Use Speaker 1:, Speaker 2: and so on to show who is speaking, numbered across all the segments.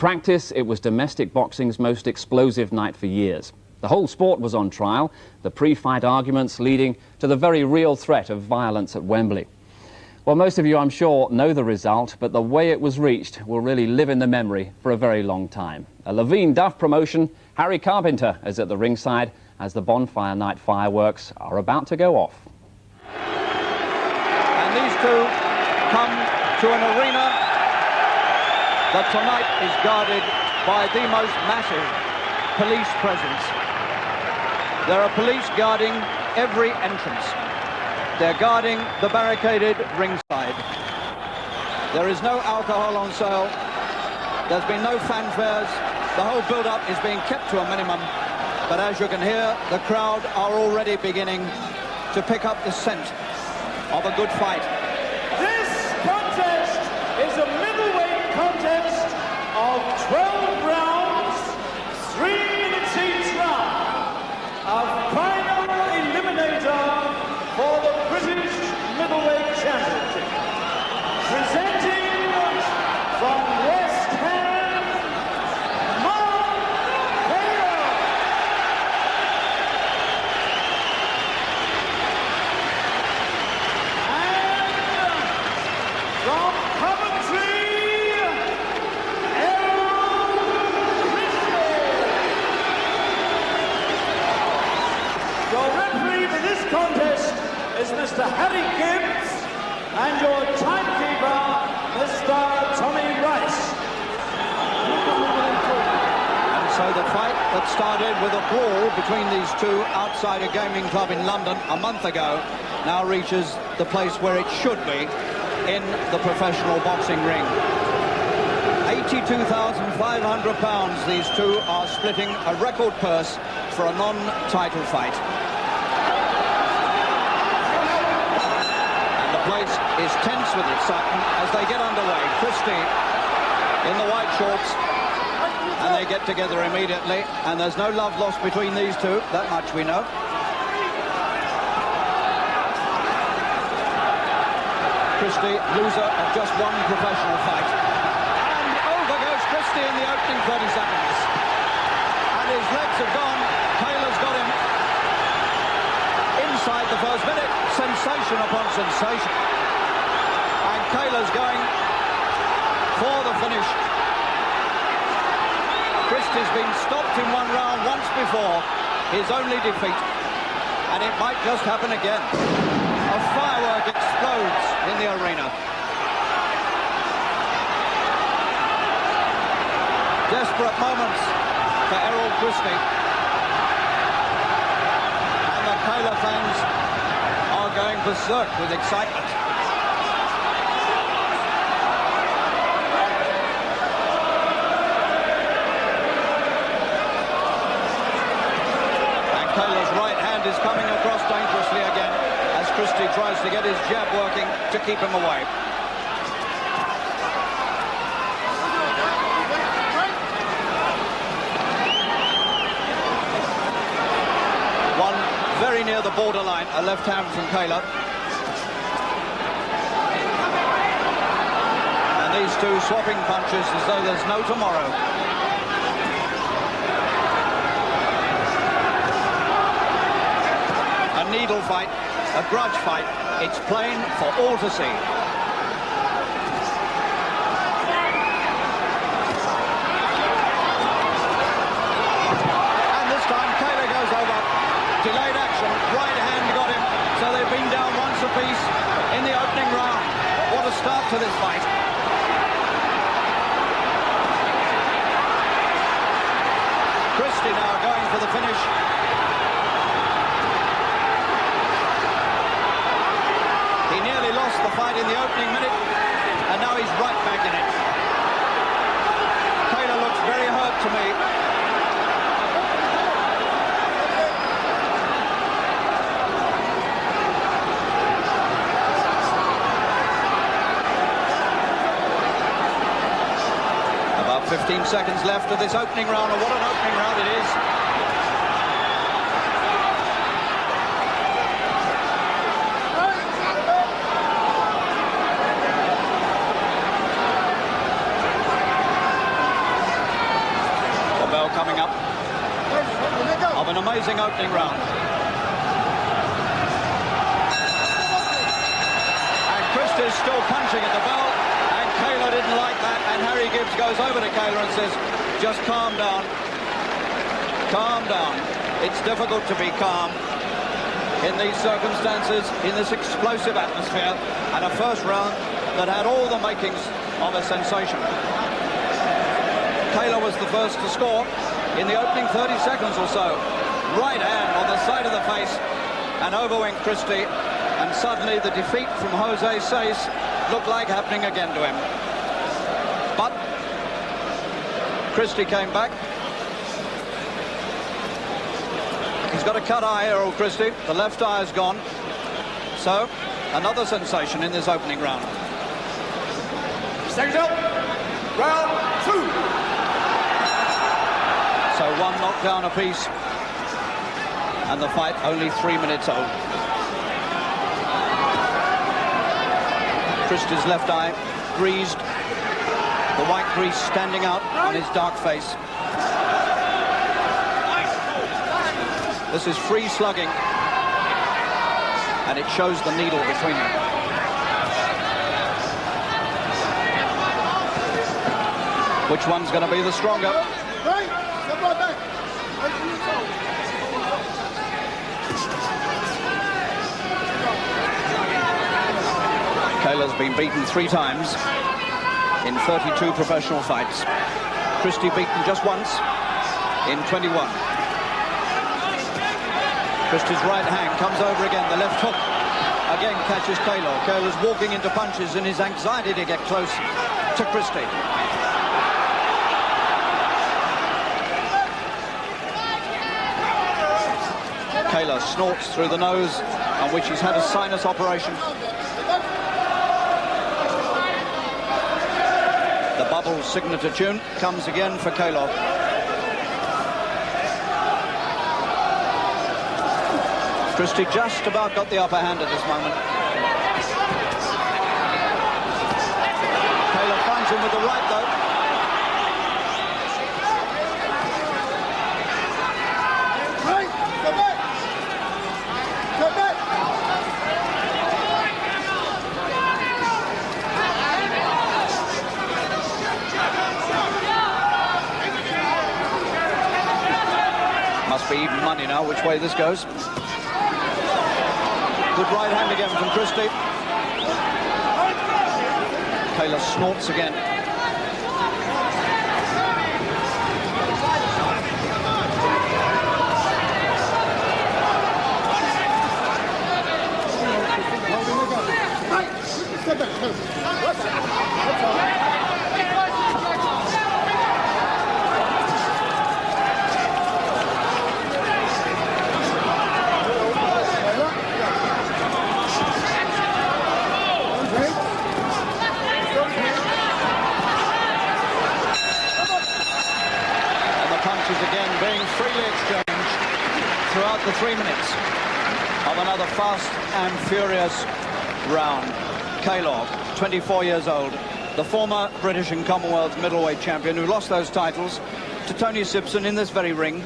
Speaker 1: practice, it was domestic boxing's most explosive night for years. The whole sport was on trial, the pre-fight arguments leading to the very real threat of violence at Wembley. Well, most of you, I'm sure, know the result, but the way it was reached will really live in the memory for a very long time. A Levine Duff promotion, Harry Carpenter is at the ringside as the Bonfire Night fireworks are about to go off.
Speaker 2: And these two come to an arena that tonight is guarded by the most massive police presence. There are police guarding every entrance. They're guarding the barricaded ringside. There is no alcohol on sale. There's been no fanfares. The whole build-up is being kept to a minimum. But as you can hear, the crowd are already beginning to pick up the scent of a good fight.
Speaker 3: This contest is a middleweight contest of 12 rounds, 3 minutes each round. A final eliminator for the British Middleweight Championship. Presenting from West Ham, Mark Kaylor. And from Coventry, Errol Christie. Your referee for this contest is Mr. Harry Gibbs, and your timekeeper, Mr. Tommy Rice.
Speaker 2: And so the fight that started with a brawl between these two outside a gaming club in London a month ago now reaches the place where it should be, in the professional boxing ring. £82,500 these two are splitting a record purse for a non-title fight. The place is tense with excitement as they get underway. Christie in the white shorts, and they get together immediately, and there's no love lost between these two, that much we know. Christie, loser of just one professional fight. And over goes Christie in the opening 30 seconds. And his legs have gone. Kaylor's got him. Inside the first minute, sensation upon sensation. And Kaylor's going for the finish. Christie's been stopped in one round once before, his only defeat. And it might just happen again. A firework explodes in the arena. Desperate moments for Errol Christie. And the Kaylor fans are going berserk with excitement. And Kaylor's right hand is coming across dangerously again as Christie tries to get his jab working to keep him away. Very near the borderline, a left hand from Kaylor. And these two swapping punches as though there's no tomorrow. A needle fight, a grudge fight. It's plain for all to see. And this time Kaylor goes over. Delayed action, right hand got him, so they've been down once apiece in the opening round. What a start to this fight. Christie now going for the finish. He nearly lost the fight in the opening minute, and now he's right back in it. Kaylor looks very hurt to me. About 15 seconds left of this opening round, and what an opening round it is. coming up of an amazing opening round. And Christie's still punching at the bell, and Kaylor didn't like that, and Harry Gibbs goes over to Kaylor and says, just calm down. Calm down. It's difficult to be calm in these circumstances, in this explosive atmosphere, and a first round that had all the makings of a sensation. Kaylor was the first to score in the opening 30 seconds or so. Right hand on the side of the face, and over went Christie, and suddenly the defeat from Jose Seis looked like happening again to him. But Christie came back. He's got a cut eye, Errol Christie. The left eye is gone. So, another sensation in this opening round.
Speaker 3: Second up, round 2.
Speaker 2: So one knockdown apiece, and the fight only 3 minutes old. Christie's left eye greased, the white grease standing out on his dark face. This is free slugging, and it shows the needle between them. Which one's going to be the stronger? Kaylor's been beaten 3 times in 32 professional fights. Christie beaten just once in 21. Christie's right hand comes over again. The left hook again catches Kaylor. Kaylor's walking into punches in his anxiety to get close to Christie. Kaylor snorts through the nose, on which he's had a sinus operation. The Bubbles signature tune comes again for Kaylor. Christie just about got the upper hand at this moment. Kaylor finds him with the right, though. Must be even money now, which way this goes. Good right hand again from Christie. Kaylor snorts again. Again being freely exchanged throughout the 3 minutes of another fast and furious round. Kaylor, 24 years old, the former British and Commonwealth middleweight champion who lost those titles to Tony Simpson in this very ring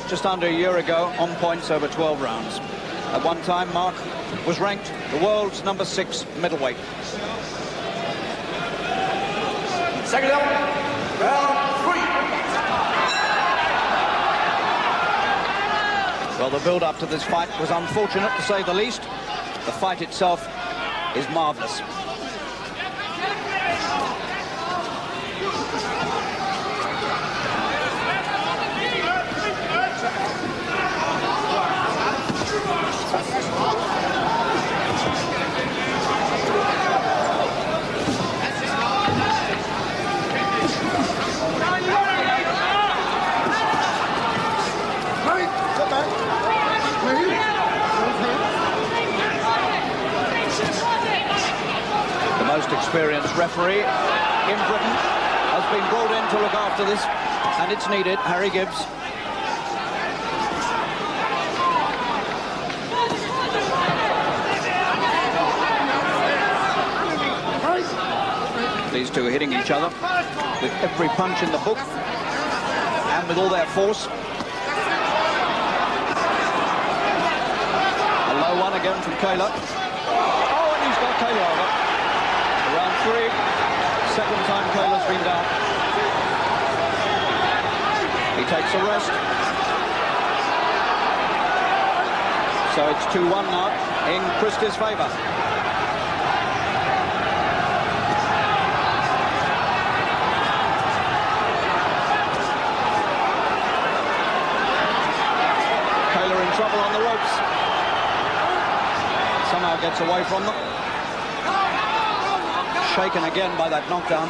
Speaker 2: just under a year ago on points over 12 rounds. At one time, Mark was ranked the world's #6 middleweight.
Speaker 3: Second up, round 3.
Speaker 2: Well, the build-up to this fight was unfortunate, to say the least. The fight itself is marvellous. Most experienced referee in Britain has been brought in to look after this, and it's needed. Harry Gibbs. These two hitting each other with every punch in the book, and with all their force. A low one again from Kaylor. Oh, and he's got Kaylor over. Round 3, second time Kaylor's been down. He takes a rest. So it's 2-1 now in Christie's favour. Kaylor in trouble on the ropes. Somehow gets away from them. Shaken again by that knockdown.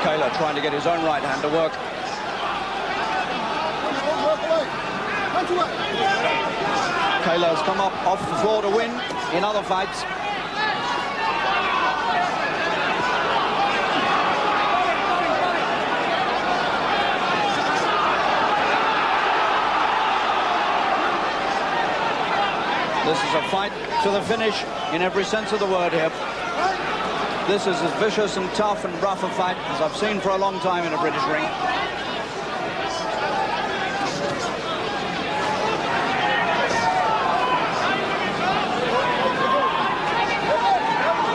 Speaker 2: Kaylor trying to get his own right hand to work. Kaylor's come up off the floor to win in other fights. This is a fight to the finish in every sense of the word here. This is as vicious and tough and rough a fight as I've seen for a long time in a British ring.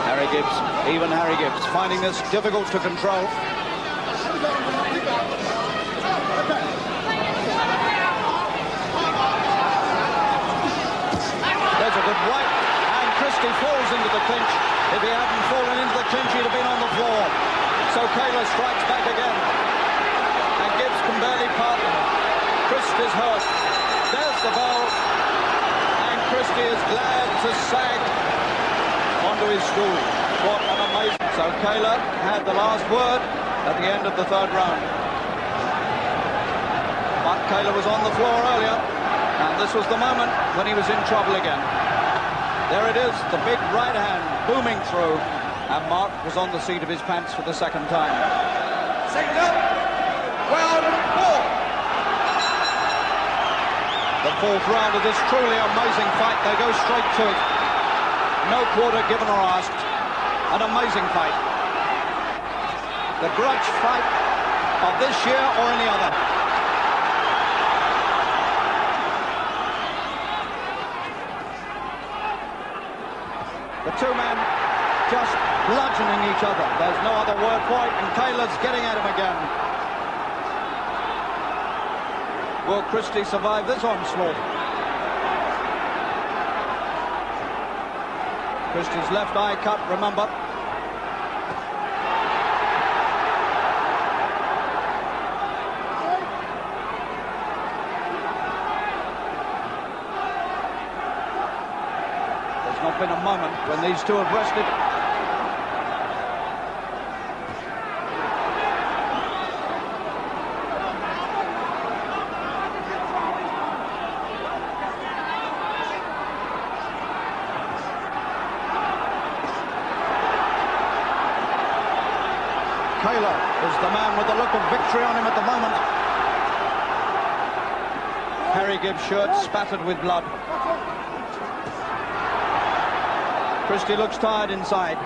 Speaker 2: Harry Gibbs, even Harry Gibbs, finding this difficult to control. There's a good right, and Christie falls into the clinch. If he hadn't fallen into the clinch, he'd have been on the floor. So Kaylor strikes back again. And Gibbs can barely part them. Christie's hurt. There's the bell. And Christie is glad to sag onto his stool. What an amazing... So Kaylor had the last word at the end of the third round. Mark Kaylor was on the floor earlier. And this was the moment when he was in trouble again. There it is, the big right hand booming through, and Mark was on the seat of his pants for the second time.
Speaker 3: Second up, round 4.
Speaker 2: The fourth round of this truly amazing fight. They go straight to it. No quarter given or asked. An amazing fight. The grudge fight of this year or any other. The two men just bludgeoning each other. There's no other word for it, and Kaylor's getting at him again. Will Christie survive this onslaught? Christie's left eye cut, remember. Not been a moment when these two have rested. Kaylor is the man with the look of victory on him at the moment. Harry Gibbs' shirt spattered with blood. Christie looks tired inside.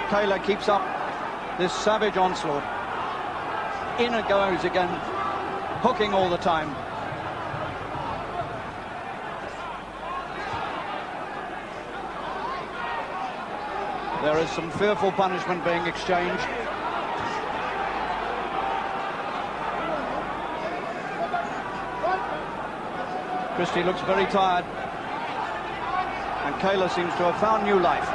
Speaker 2: Kaylor keeps up this savage onslaught. In it goes again, hooking all the time. There is some fearful punishment being exchanged. Christie looks very tired. And Kaylor seems to have found new life.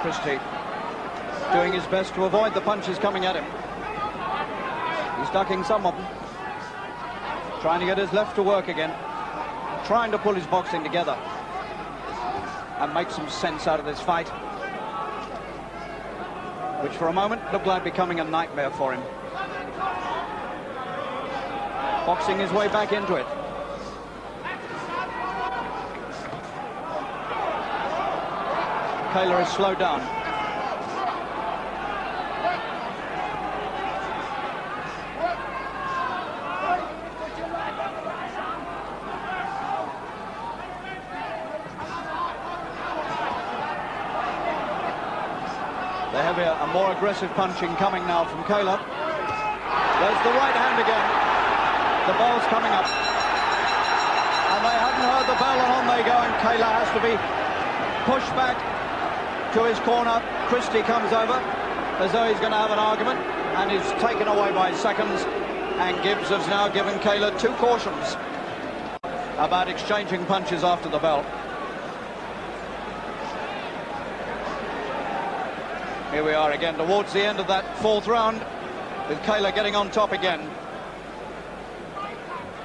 Speaker 2: Christie doing his best to avoid the punches coming at him. He's ducking some of them. Trying to get his left to work again. Trying to pull his boxing together. And make some sense out of this fight. Which for a moment looked like becoming a nightmare for him. Boxing his way back into it. Kaylor is slowed down. The heavier and more aggressive punching coming now from Kaylor. There's the right hand again. The bell's coming up. And they haven't heard the bell, and on they go, and Kaylor has to be pushed back to his corner. Christie comes over as though he's going to have an argument, and is taken away by seconds. And Gibbs has now given Kaylor 2 cautions about exchanging punches after the bell. Here we are again towards the end of that 4th round, with Kaylor getting on top again.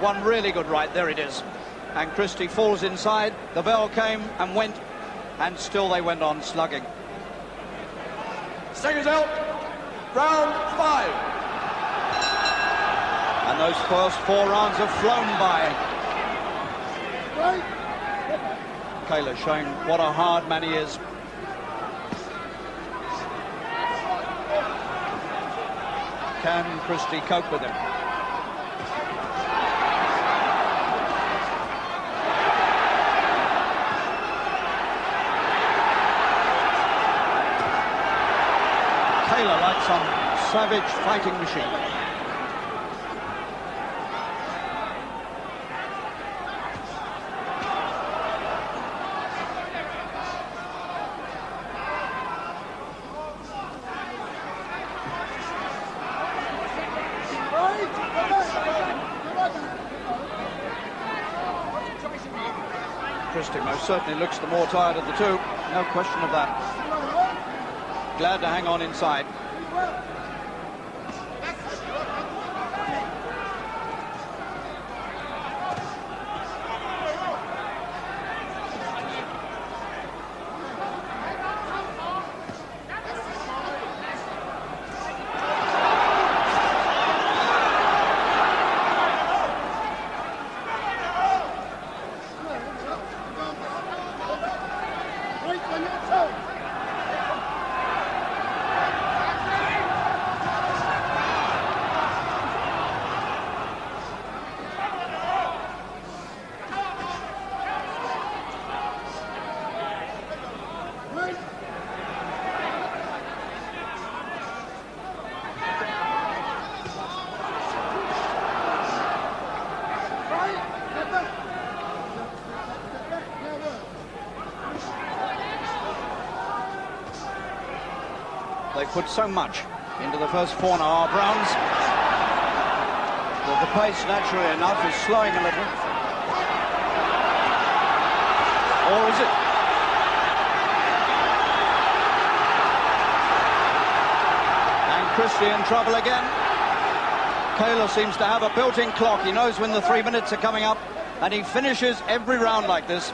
Speaker 2: One really good right, there it is. And Christie falls inside. The bell came and went, and still they went on slugging.
Speaker 3: Seconds out, round 5.
Speaker 2: And those first 4 rounds have flown by. Kaylor showing what a hard man he is. Can Christie cope with him? Kaylor like some savage fighting machine. Christie most certainly looks the more tired of the two, no question of that. Glad to hang on inside. They put so much into the first 4.5 rounds that the pace, naturally enough, is slowing a little. Or is it? And Christie in trouble again. Kaylor seems to have a built-in clock. He knows when the 3 minutes are coming up, and he finishes every round like this.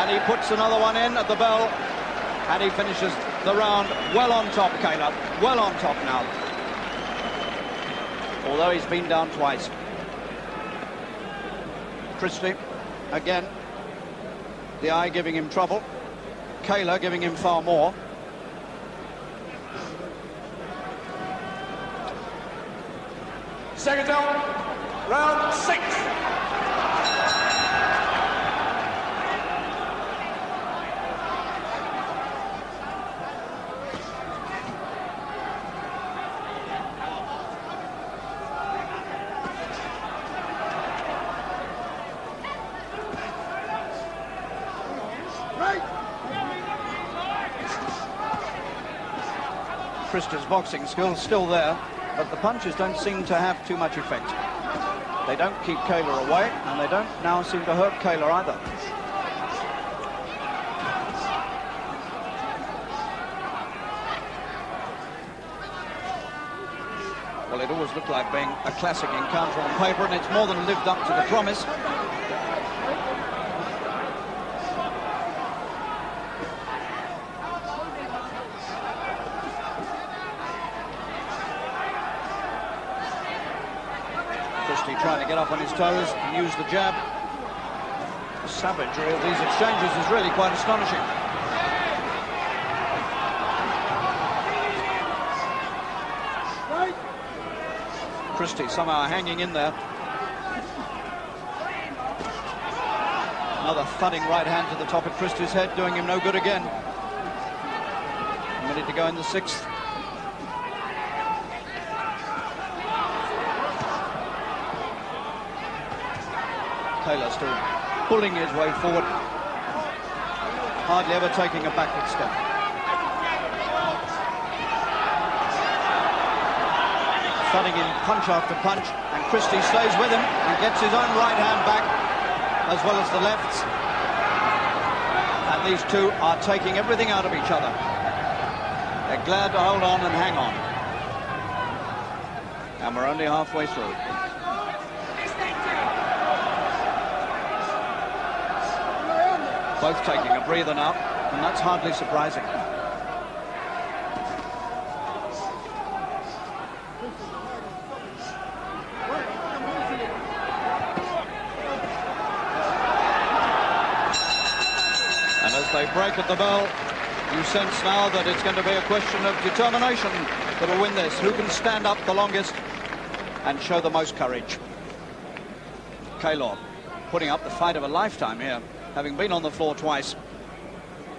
Speaker 2: And he puts another one in at the bell. And he finishes the round well on top, Kaylor. Well on top now. Although he's been down twice. Christie, again, the eye giving him trouble. Kaylor giving him far more.
Speaker 3: Seconds out, round 6.
Speaker 2: Christie's boxing skills still there, but the punches don't seem to have too much effect. They don't keep Kaylor away, and they don't now seem to hurt Kaylor either. Well, it always looked like being a classic encounter on paper, and it's more than lived up to the promise. Trying to get up on his toes and use the jab. savagery of these exchanges is really quite astonishing. Christie somehow hanging in there. Another thudding right hand to the top of Christie's head, doing him no good again. A minute to go in the 6th. Kaylor still pulling his way forward, hardly ever taking a backward step. Thudding in punch after punch, and Christie stays with him and gets his own right hand back, as well as the lefts. And these two are taking everything out of each other. They're glad to hold on and hang on. And we're only halfway through. Both taking a breather now, and that's hardly surprising. And as they break at the bell, you sense now that it's going to be a question of determination that'll win this. Who can stand up the longest and show the most courage? Kaylor putting up the fight of a lifetime here, having been on the floor twice,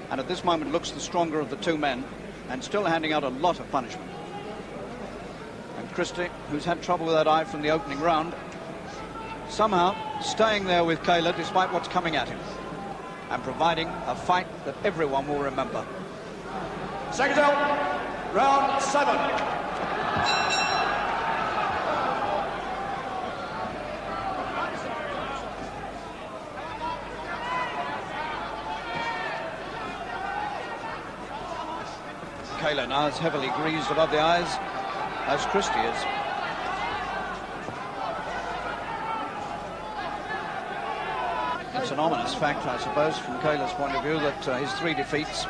Speaker 2: and at this moment looks the stronger of the two men, and still handing out a lot of punishment. And Christie, who's had trouble with that eye from the opening round, somehow staying there with Kaylor despite what's coming at him, and providing a fight that everyone will remember.
Speaker 3: Second out, round 7.
Speaker 2: Kaylor now is heavily greased above the eyes, as Christie is. It's an ominous fact, I suppose, from Kaylor's point of view, that his 3 defeats,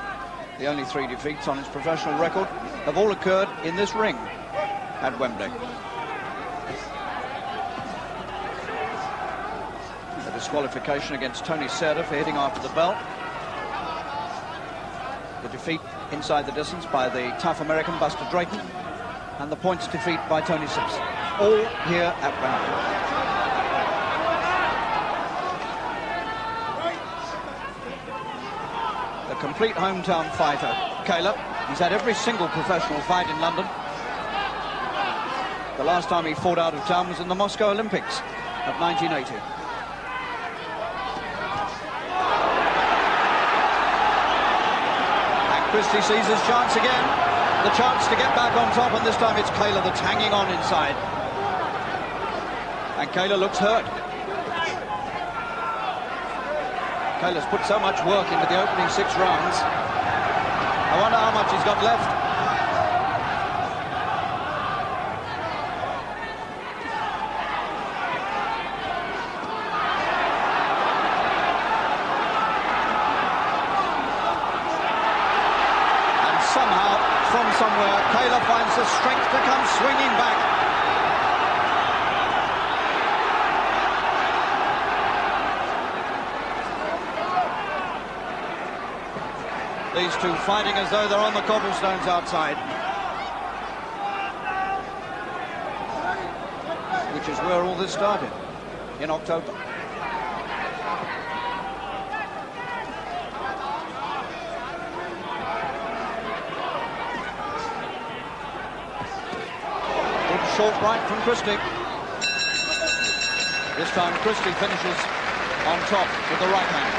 Speaker 2: the only 3 defeats on his professional record, have all occurred in this ring at Wembley. A disqualification against Tony Serra for hitting after the bell. The defeat inside the distance by the tough American Buster Drayton, and the points defeat by Tony Simpson, all here at Wembley. The complete hometown fighter, Kaylor. He's had every single professional fight in London. The last time he fought out of town was in the Moscow Olympics of 1980. Christie sees his chance again, the chance to get back on top, and this time it's Kaylor that's hanging on inside. And Kaylor looks hurt. Kaylor's put so much work into the opening 6 rounds. I wonder how much he's got left. Somewhere, Kaylor finds the strength to come swinging back. These two fighting as though they're on the cobblestones outside, which is where all this started, in October. Short right from Christie. This time Christie finishes on top with the right hand.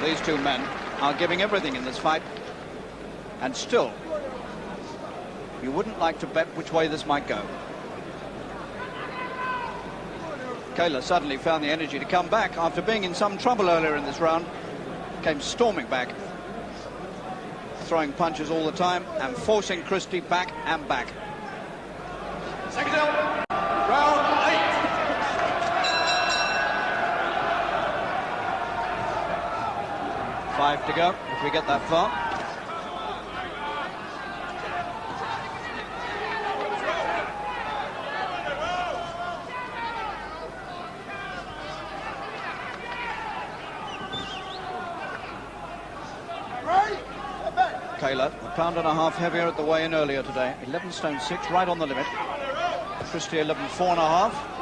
Speaker 2: These two men are giving everything in this fight, and still you wouldn't like to bet which way this might go. Kaylor suddenly found the energy to come back after being in some trouble earlier in this round. Came storming back, throwing punches all the time and forcing Christie back and back.
Speaker 3: Second out, round 8.
Speaker 2: Five to go, if we get that far. Kaylor, a pound and a half heavier at the weigh-in earlier today. 11 stone 6, right on the limit. Christie 11.4 and a half.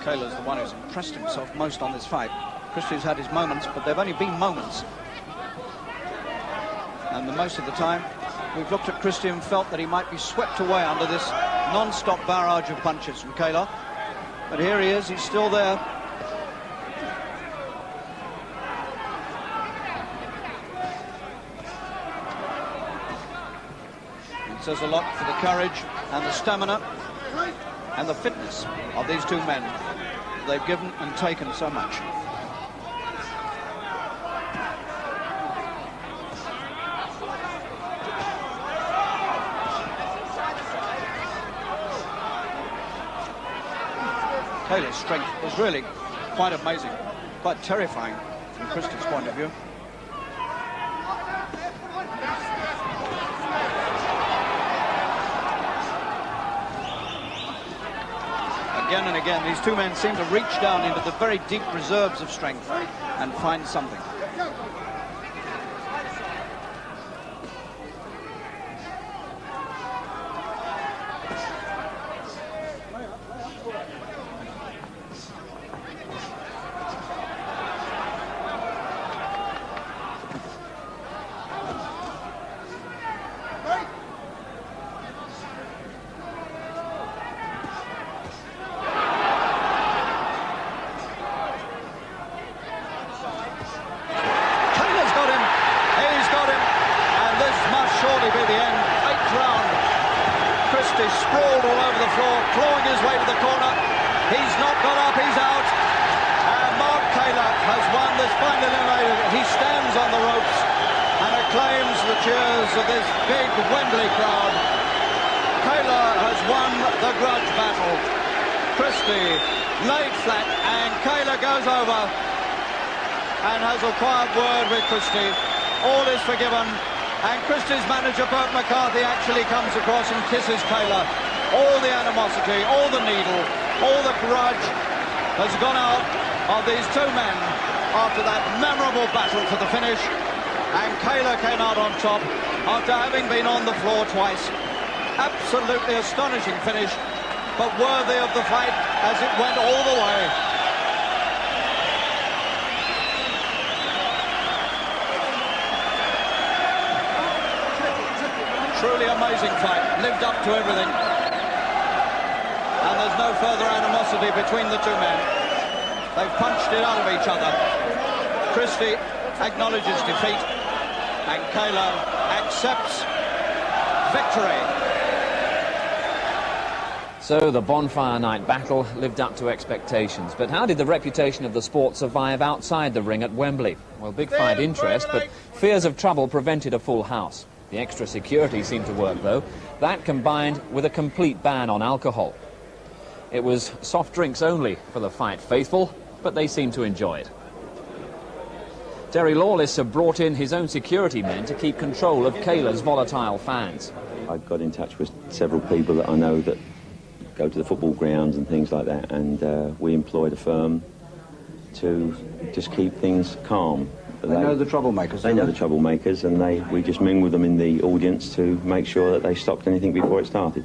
Speaker 2: Kaylor's the one who's impressed himself most on this fight. Christie's had his moments, but they've only been moments. And the most of the time, we've looked at Christie and felt that he might be swept away under this non-stop barrage of punches from Kaylor. But here he is, he's still there. It says a lot for the courage and the stamina and the fitness of these two men. They've given and taken so much. Kaylor's strength is really quite amazing, quite terrifying from Christie's point of view. Again and again, these two men seem to reach down into the very deep reserves of strength and find something. Sprawled all over the floor, clawing his way to the corner. He's not got up, he's out. And Mark Kaylor has won this final eliminator. He stands on the ropes and acclaims the cheers of this big Wembley crowd. Kaylor has won the grudge battle. Christie laid flat and Kaylor goes over and has a quiet word with Christie. All is forgiven. And Christie's manager, Bert McCarthy, actually comes across and kisses Kaylor. All the animosity, all the needle, all the grudge has gone out of these two men after that memorable battle to the finish. And Kaylor came out on top after having been on the floor twice. Absolutely astonishing finish, but worthy of the fight as it went all the way. Truly amazing fight, lived up to everything. And there's no further animosity between the two men. They've punched it out of each other. Christie acknowledges defeat and Kaylor accepts victory.
Speaker 1: So the Bonfire Night battle lived up to expectations. But how did the reputation of the sport survive outside the ring at Wembley? Well, big fight interest, but fears of trouble prevented a full house. The extra security seemed to work, though. That combined with a complete ban on alcohol. It was soft drinks only for the fight faithful, but they seemed to enjoy it. Terry Lawless had brought in his own security men to keep control of Kaylor's volatile fans.
Speaker 4: I got in touch with several people that I know that go to the football grounds and things like that, and we employed a firm to just keep things calm.
Speaker 2: They know the troublemakers.
Speaker 4: They know the troublemakers, and we just mingle with them in the audience to make sure that they stopped anything before it started.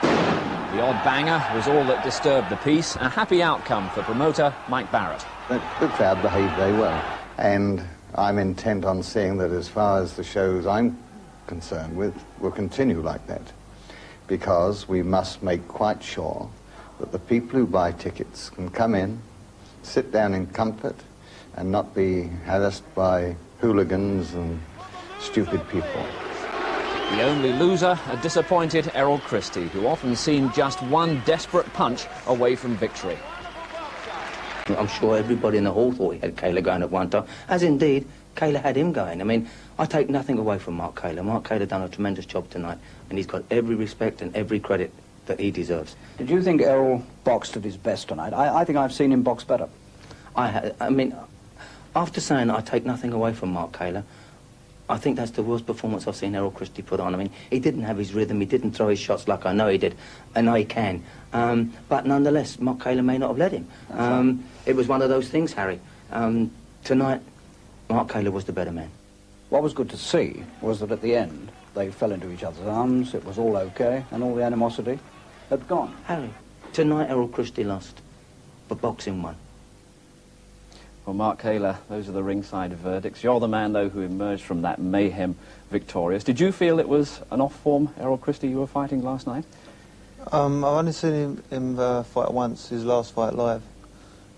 Speaker 1: The odd banger was all that disturbed the peace. A happy outcome for promoter Mike Barrett.
Speaker 5: The crowd behaved very well, and I'm intent on seeing that as far as the shows I'm concerned with will continue like that, because we must make quite sure that the people who buy tickets can come in, sit down in comfort, and not be harassed by hooligans and stupid people.
Speaker 1: The only loser, a disappointed Errol Christie, who often seemed just one desperate punch away from victory.
Speaker 6: I'm sure everybody in the hall thought he had Kaylor going at one time, as indeed Kaylor had him going. I mean, I take nothing away from Mark Kaylor. Mark Kaylor done a tremendous job tonight, and he's got every respect and every credit that he deserves.
Speaker 7: Did you think Errol boxed at his best tonight? I think I've seen him box better.
Speaker 6: I mean, after saying I take nothing away from Mark Kaylor, I think that's the worst performance I've seen Errol Christie put on. I mean, he didn't have his rhythm, he didn't throw his shots like I know he did, and I can. But nonetheless, Mark Kaylor may not have led him. It was one of those things, Harry. Tonight, Mark Kaylor was the better man.
Speaker 7: What was good to see was that at the end, they fell into each other's arms, it was all okay, and all the animosity had gone.
Speaker 6: Harry, tonight Errol Christie lost, but boxing won.
Speaker 1: Well, Mark Kaylor, those are the ringside verdicts. You're the man, though, who emerged from that mayhem victorious. Did you feel it was an off-form Errol Christie you were fighting last night?
Speaker 8: I've only seen him fight once, his last fight live,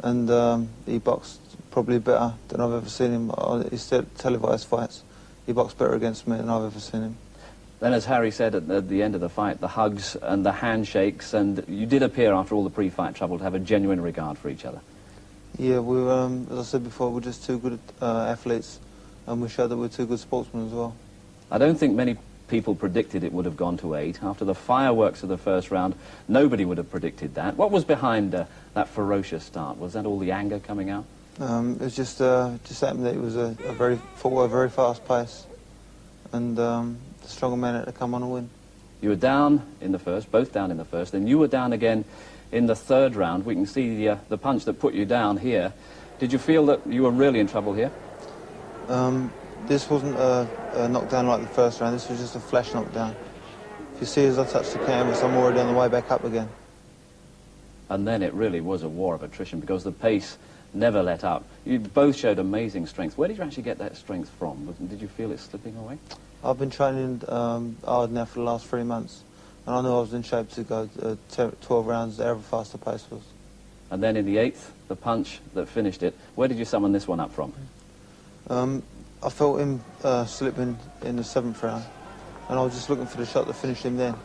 Speaker 8: and he boxed probably better than I've ever seen him. His televised fights, he boxed better against me than I've ever seen him.
Speaker 1: Then, as Harry said at the end of the fight, the hugs and the handshakes, and you did appear, after all the pre-fight trouble, to have a genuine regard for each other.
Speaker 8: Yeah, we were, as I said before, we're just two good athletes, and we showed that we're two good sportsmen as well.
Speaker 1: I don't think many people predicted it would have gone to 8. After the fireworks of the first round, nobody would have predicted that. What was behind that ferocious start? Was that all the anger coming out?
Speaker 8: It was just happened that it was a very fast pace, and the stronger man had to come on and win.
Speaker 1: You were down in the first, both down in the first, then you were down again in the third round. We can see the punch that put you down here. Did you feel that you were really in trouble here?
Speaker 8: This wasn't a knockdown like the first round, this was just a flash knockdown. If you see as I touch the canvas, I'm already on the way back up again.
Speaker 1: And then it really was a war of attrition because the pace never let up. You both showed amazing strength. Where did you actually get that strength from? Did you feel it slipping away?
Speaker 8: I've been training hard now for the last 3 months, and I knew I was in shape to go 12 rounds, however fast the pace was.
Speaker 1: And then in the 8th, the punch that finished it. Where did you summon this one up from?
Speaker 8: I felt him slipping in the 7th round, and I was just looking for the shot to finish him then.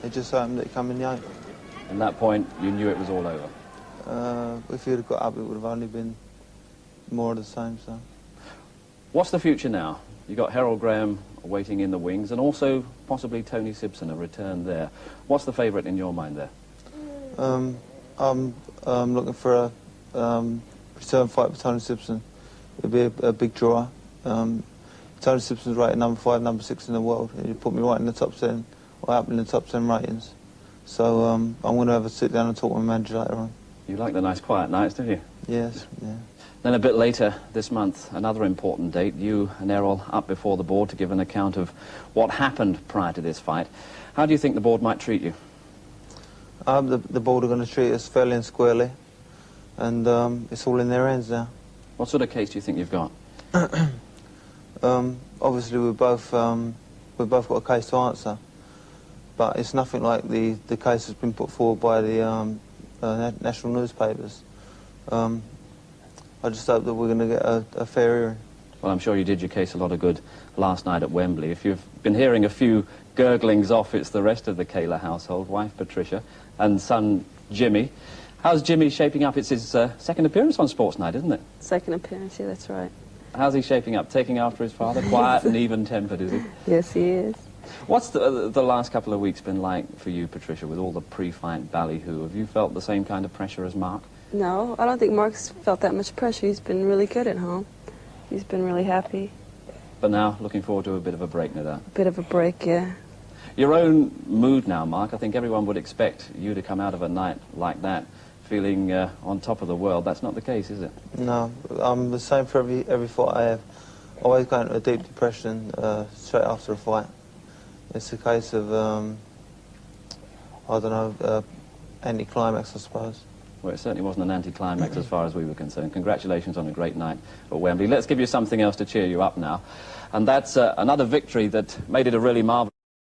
Speaker 8: It just happened that he came in the 8th.
Speaker 1: At that point, you knew it was all over?
Speaker 8: If he had got up, it would have only been more of the same, so.
Speaker 1: What's the future now? You got Harold Graham waiting in the wings, and also possibly Tony Simpson, a return there. What's the favourite in your mind there?
Speaker 8: I'm looking for a return fight with Tony Simpson. It'll be a big draw. Tony Simpson's rated number 5, number 6 in the world. He put me right in the top 10, or up in the top 10 ratings. So I'm going to have a sit down and talk with my manager later on.
Speaker 1: You like the nice quiet nights, don't you?
Speaker 8: Yes, yeah.
Speaker 1: Then a bit later this month, another important date. You and Errol up before the board to give an account of what happened prior to this fight. How do you think the board might treat you?
Speaker 8: The board are going to treat us fairly and squarely, and it's all in their hands now.
Speaker 1: What sort of case do you think you've got?
Speaker 8: Obviously we've both got a case to answer, but it's nothing like the case that's been put forward by the national newspapers. I just hope that we're going to get a fair hearing.
Speaker 1: Well, I'm sure you did your case a lot of good last night at Wembley. If you've been hearing a few gurglings off, it's the rest of the Kaylor household, wife Patricia and son Jimmy. How's Jimmy shaping up? It's his second appearance on Sportsnight, isn't it?
Speaker 9: Second appearance, yeah, that's right.
Speaker 1: How's he shaping up? Taking after his father? Quiet and even-tempered, is he?
Speaker 9: Yes, he is.
Speaker 1: What's the last couple of weeks been like for you, Patricia, with all the pre-fight ballyhoo? Have you felt the same kind of pressure as Mark?
Speaker 9: No, I don't think Mark's felt that much pressure. He's been really good at home. He's been really happy.
Speaker 1: But now, looking forward to a bit of a break, no doubt.
Speaker 9: A bit of a break, yeah.
Speaker 1: Your own mood now, Mark. I think everyone would expect you to come out of a night like that feeling on top of the world. That's not the case, is it?
Speaker 8: No, I'm the same for every fight I have. I always go into a deep depression straight after a fight. It's a case of, I don't know, anticlimax, I suppose.
Speaker 1: Well, it certainly wasn't an anticlimax as far as we were concerned. Congratulations on a great night at Wembley. Let's give you something else to cheer you up now. And that's another victory that made it a really marvellous